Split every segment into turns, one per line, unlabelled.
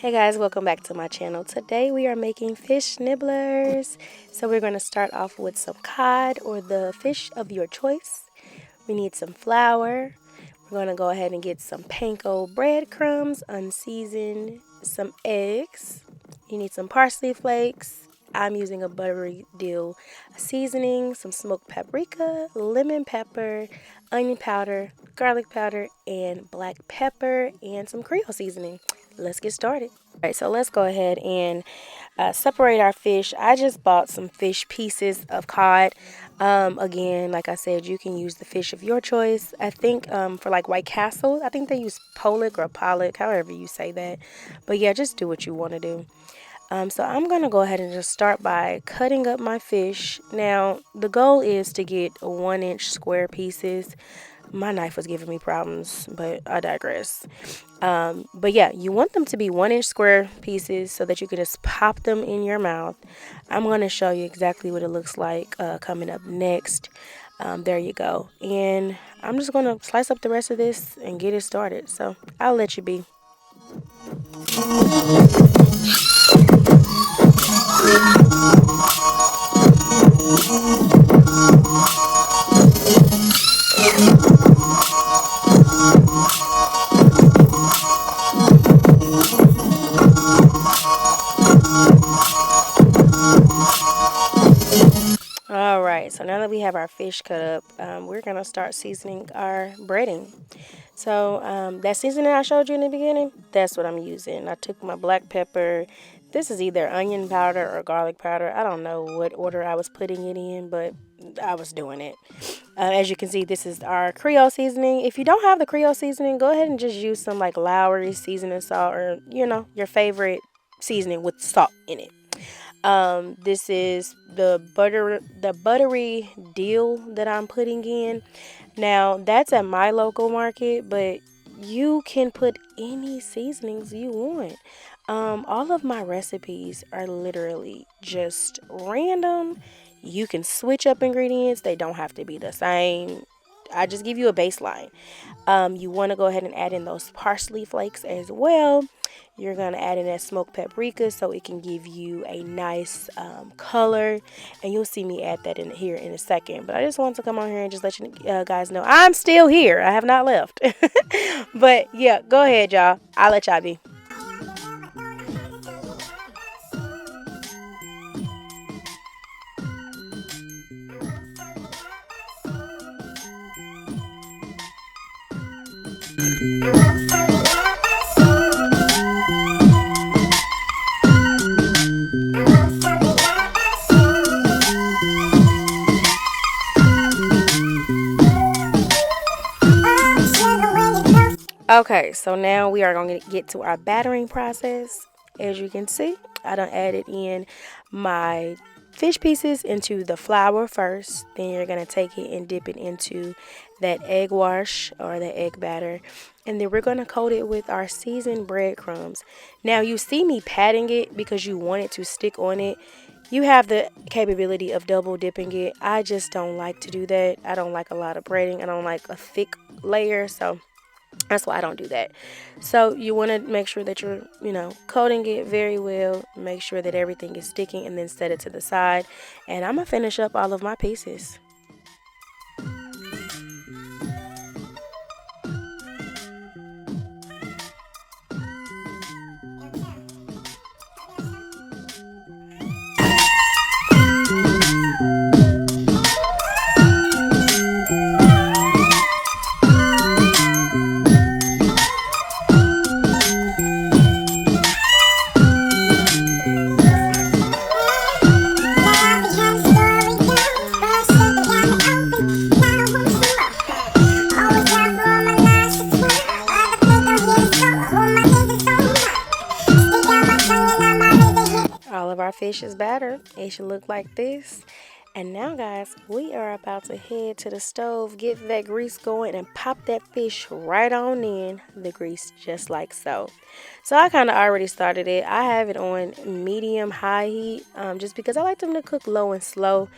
Hey guys, welcome back to my channel. Today we are making fish nibblers. So we're going to start off with some cod or the fish of your choice. We need some flour. We're going to go ahead and get some panko breadcrumbs, unseasoned, some eggs. You need some parsley flakes. I'm using a buttery dill seasoning, some smoked paprika, lemon pepper, onion powder, garlic powder, and black pepper, and some Creole seasoning. Let's get started. All right, so let's go ahead and separate our fish. I just bought some fish pieces of cod. Again, like I said, you can use the fish of your choice. I think for like White Castle, I think they use pollock or pollock, however you say that. But yeah, just do what you want to do. So I'm going to go ahead and just start by cutting up my fish. Now, the goal is to get 1-inch square pieces. My knife was giving me problems, but I digress. But yeah, you want them to be 1-inch square pieces so that you can just pop them in your mouth. I'm going to show you exactly what it looks like coming up next. There you go. And I'm just going to slice up the rest of this and get it started. So I'll let you be. Alright, so now that we have our fish cut up, we're going to start seasoning our breading. So that seasoning I showed you in the beginning, that's what I'm using. I took my black pepper. This is either onion powder or garlic powder. I don't know what order I was putting it in, but I was doing it. As you can see, this is our Creole seasoning. If you don't have the Creole seasoning, go ahead and just use some like Lowry seasoning salt or, you know, your favorite seasoning with salt in it. This is the buttery dill that I'm putting in. Now that's at my local market, but you can put any seasonings you want. All of my recipes are literally just random. You can switch up ingredients. They don't have to be the same. I just give you a baseline. You want to go ahead and add in those parsley flakes as well. You're going to add in that smoked paprika so it can give you a nice color. And you'll see me add that in here in a second. But I just want to come on here and just let you guys know I'm still here. I have not left. But yeah, go ahead, y'all. I'll let y'all be. Okay, so now we are going to get to our battering process. As you can see, I done added in my fish pieces into the flour first. Then you're going to take it and dip it into that egg wash or the egg batter. And then we're going to coat it with our seasoned breadcrumbs. Now you see me patting it because you want it to stick on it. You have the capability of double dipping it. I just don't like to do that. I don't like a lot of breading. I don't like a thick layer. So that's why I don't do that. So you want to make sure that you're, coating it very well. Make sure that everything is sticking and then set it to the side. And I'm going to finish up all of my pieces. All of our fish is battered. It should look like this. And now, guys, we are about to head to the stove, get that grease going, and pop that fish right on in the grease, just like so. So I kind of already started it. I have it on medium high heat, just because I like them to cook low and slow.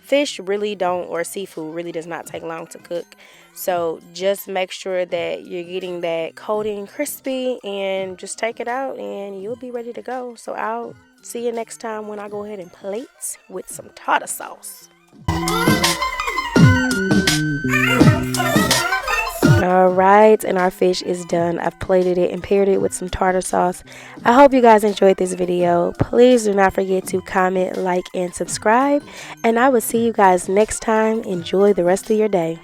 fish really don't, or seafood really does not take long to cook. So just make sure that you're getting that coating crispy, and just take it out and you'll be ready to go. So I'll see you next time when I go ahead and plate with some tartar sauce. Alright, and our fish is done. I've plated it and paired it with some tartar sauce. I hope you guys enjoyed this video. Please do not forget to comment, like, and subscribe. And I will see you guys next time. Enjoy the rest of your day.